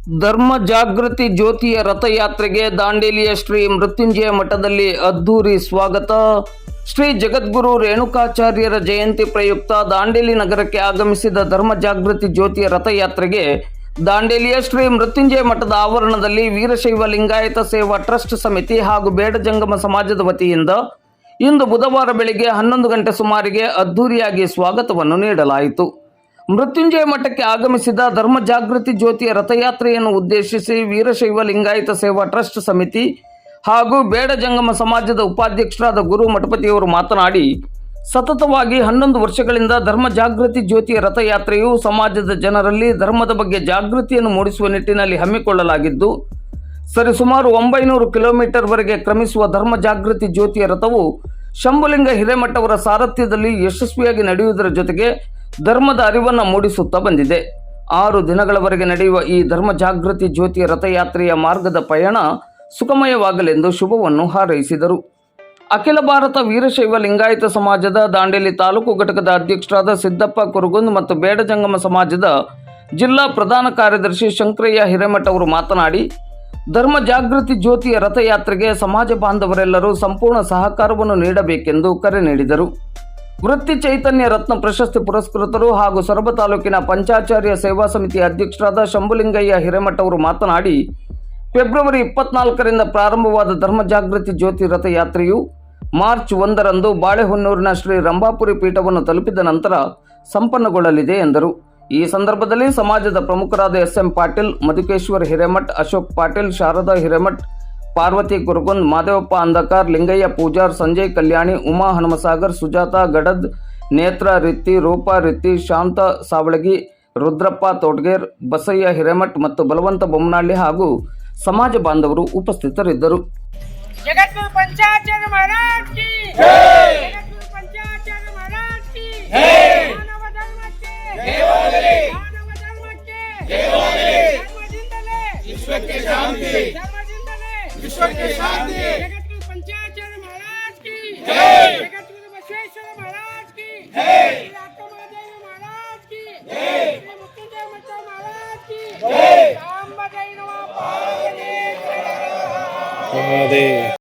ಧರ್ಮ ಜಾಗೃತಿ ಜ್ಯೋತಿಯ ರಥಯಾತ್ರೆಗೆ ದಾಂಡೇಲಿಯ ಶ್ರೀ ಮೃತ್ಯುಂಜಯ ಮಠದಲ್ಲಿ ಅದ್ಧೂರಿ ಸ್ವಾಗತ. ಶ್ರೀ ಜಗದ್ಗುರು ರೇಣುಕಾಚಾರ್ಯರ ಜಯಂತಿ ಪ್ರಯುಕ್ತ ದಾಂಡೇಲಿ ನಗರಕ್ಕೆ ಆಗಮಿಸಿದ ಧರ್ಮ ಜಾಗೃತಿ ಜ್ಯೋತಿಯ ರಥಯಾತ್ರೆಗೆ ದಾಂಡೇಲಿಯ ಶ್ರೀ ಮೃತ್ಯುಂಜಯ ಮಠದ ಆವರಣದಲ್ಲಿ ವೀರಶೈವ ಲಿಂಗಾಯತ ಸೇವಾ ಟ್ರಸ್ಟ್ ಸಮಿತಿ ಹಾಗೂ ಬೇಡ ಜಂಗಮ ಸಮಾಜದ ವತಿಯಿಂದ ಇಂದು ಬುಧವಾರ ಬೆಳಿಗ್ಗೆ 11 ಗಂಟೆ ಸುಮಾರಿಗೆ ಅದ್ಧೂರಿಯಾಗಿ ಸ್ವಾಗತವನ್ನು ನೀಡಲಾಯಿತು. ಮೃತ್ಯುಂಜಯ ಮಠಕ್ಕೆ ಆಗಮಿಸಿದ ಧರ್ಮ ಜಾಗೃತಿ ಜ್ಯೋತಿಯ ರಥಯಾತ್ರೆಯನ್ನು ಉದ್ದೇಶಿಸಿ ವೀರಶೈವ ಲಿಂಗಾಯತ ಸೇವಾ ಟ್ರಸ್ಟ್ ಸಮಿತಿ ಹಾಗೂ ಬೇಡ ಜಂಗಮ ಸಮಾಜದ ಉಪಾಧ್ಯಕ್ಷರಾದ ಗುರು ಮಠಪತಿಯವರು ಮಾತನಾಡಿ, ಸತತವಾಗಿ 11 ವರ್ಷಗಳಿಂದ ಧರ್ಮ ಜಾಗೃತಿ ಜ್ಯೋತಿಯ ರಥಯಾತ್ರೆಯು ಸಮಾಜದ ಜನರಲ್ಲಿ ಧರ್ಮದ ಬಗ್ಗೆ ಜಾಗೃತಿಯನ್ನು ಮೂಡಿಸುವ ನಿಟ್ಟಿನಲ್ಲಿ ಹಮ್ಮಿಕೊಳ್ಳಲಾಗಿದ್ದು, ಸರಿಸುಮಾರು 900 ಕಿಲೋಮೀಟರ್ ವರೆಗೆ ಕ್ರಮಿಸುವ ಧರ್ಮ ಜಾಗೃತಿ ಜ್ಯೋತಿಯ ರಥವು ಶಂಭುಲಿಂಗ ಹಿರೇಮಠ ಅವರ ಸಾರಥ್ಯದಲ್ಲಿ ಯಶಸ್ವಿಯಾಗಿ ನಡೆಯುವುದರ ಜೊತೆಗೆ ಧರ್ಮದ ಅರಿವನ್ನು ಮೂಡಿಸುತ್ತಾ ಬಂದಿದೆ. 6 ದಿನಗಳವರೆಗೆ ನಡೆಯುವ ಈ ಧರ್ಮ ಜಾಗೃತಿ ಜ್ಯೋತಿಯ ರಥಯಾತ್ರೆಯ ಮಾರ್ಗದ ಪಯಣ ಸುಖಮಯವಾಗಲೆಂದು ಶುಭವನ್ನು ಹಾರೈಸಿದರು. ಅಖಿಲ ಭಾರತ ವೀರಶೈವ ಲಿಂಗಾಯತ ಸಮಾಜದ ದಾಂಡೇಲಿ ತಾಲೂಕು ಘಟಕದ ಅಧ್ಯಕ್ಷರಾದ ಸಿದ್ದಪ್ಪ ಕುರುಗುಂದ್ ಮತ್ತು ಬೇಡ ಜಂಗಮ ಸಮಾಜದ ಜಿಲ್ಲಾ ಪ್ರಧಾನ ಕಾರ್ಯದರ್ಶಿ ಶಂಕರಯ್ಯ ಹಿರೇಮಠ ಅವರು ಮಾತನಾಡಿ, ಧರ್ಮ ಜಾಗೃತಿ ಜ್ಯೋತಿಯ ರಥಯಾತ್ರೆಗೆ ಸಮಾಜ ಬಾಂಧವರೆಲ್ಲರೂ ಸಂಪೂರ್ಣ ಸಹಕಾರವನ್ನು ನೀಡಬೇಕೆಂದು ಕರೆ ನೀಡಿದರು. ವೃತ್ತಿ ಚೈತನ್ಯ ರತ್ನ ಪ್ರಶಸ್ತಿ ಪುರಸ್ಕೃತರು ಹಾಗೂ ಸೊರಬ ತಾಲೂಕಿನ ಪಂಚಾಚಾರ್ಯ ಸೇವಾ ಸಮಿತಿ ಅಧ್ಯಕ್ಷರಾದ ಶಂಭುಲಿಂಗಯ್ಯ ಹಿರೇಮಠ ಅವರು ಮಾತನಾಡಿ, ಫೆಬ್ರವರಿ 24ರಿಂದ ಪ್ರಾರಂಭವಾದ ಧರ್ಮ ಜಾಗೃತಿ ಜ್ಯೋತಿ ರಥಯಾತ್ರೆಯು ಮಾರ್ಚ್ 1ರಂದು ಬಾಳೆಹೊನ್ನೂರಿನ ಶ್ರೀ ರಂಭಾಪುರಿ ಪೀಠವನ್ನು ತಲುಪಿದ ನಂತರ ಸಂಪನ್ನಗೊಳ್ಳಲಿದೆ ಎಂದರು. ಈ ಸಂದರ್ಭದಲ್ಲಿ ಸಮಾಜದ ಪ್ರಮುಖರಾದ ಎಸ್.ಎಂ. ಪಾಟೀಲ್, ಮಧುಕೇಶ್ವರ್ ಹಿರೇಮಠ್, ಅಶೋಕ್ ಪಾಟೀಲ್, ಶಾರದಾ ಹಿರೇಮಠ್, ಪಾರ್ವತಿ ಕುರುಗುಂದ್, ಮಾದೇವಪ್ಪ ಅಂಧಕಾರ್, ಲಿಂಗಯ್ಯ ಪೂಜಾರ್, ಸಂಜಯ್ ಕಲ್ಯಾಣಿ, ಉಮಾ ಹನುಮಸಾಗರ್, ಸುಜಾತಾ ಗಡದ್, ನೇತ್ರ ರಿತ್ತಿ, ರೂಪಾ ರಿತ್ತಿ, ಶಾಂತ ಸಾವಳಗಿ, ರುದ್ರಪ್ಪ ತೋಟ್ಗೇರ್, ಬಸಯ್ಯ ಹಿರೇಮಠ್ ಮತ್ತು ಬಲವಂತ ಬೊಮ್ಮನಹಳ್ಳಿ ಹಾಗೂ ಸಮಾಜ ಬಾಂಧವರು ಉಪಸ್ಥಿತರಿದ್ದರು. ಜಗದ್ಗುರು ಪಂಚಾಚಾರ್ಯ ಮಹಾರಾಜ್ ಕಿ ಜೈ. ಜಗದ್ಗುರು ಪಂಚಾಚಾರ್ಯ ಮಹಾರಾಜ್ ಕಿ ಜೈ. ಮಾನವ ಧರ್ಮಕ್ಕೆ ಜಯವಾಗಲಿ. ಮಾನವ ಧರ್ಮಕ್ಕೆ ಜಯವಾಗಲಿ. ಧರ್ಮದಿಂದಲೇ ವಿಶ್ವಕ್ಕೆ ಶಾಂತಿ. ಧರ್ಮದಿಂದಲೇ ವಿಶ್ವಕ್ಕೆ ಶಾಂತಿ. ಜಗದ್ಗುರು ಪಂಚಾಚಾರ್ಯ ಮಹಾರಾಜ್ ಕಿ ಜೈ. ಜಗದ್ಗುರು ಬಸವೇಶ್ವರ ಮಹಾರಾಜ್ ಕಿ ಜೈ. ಶ್ರೀ ಅಕ್ಕಮಹಾದೇವಿ ಮಹಾರಾಜ್ ಕಿ ಜೈ. ಶ್ರೀ ಮೃತ್ಯುಂಜಯ ಮಠ ಮಹಾರಾಜ್ ಕಿ ಜೈ. ಸಾಂಬ ಜೈ ನಮಃ. ಪಾರ್ವತಿ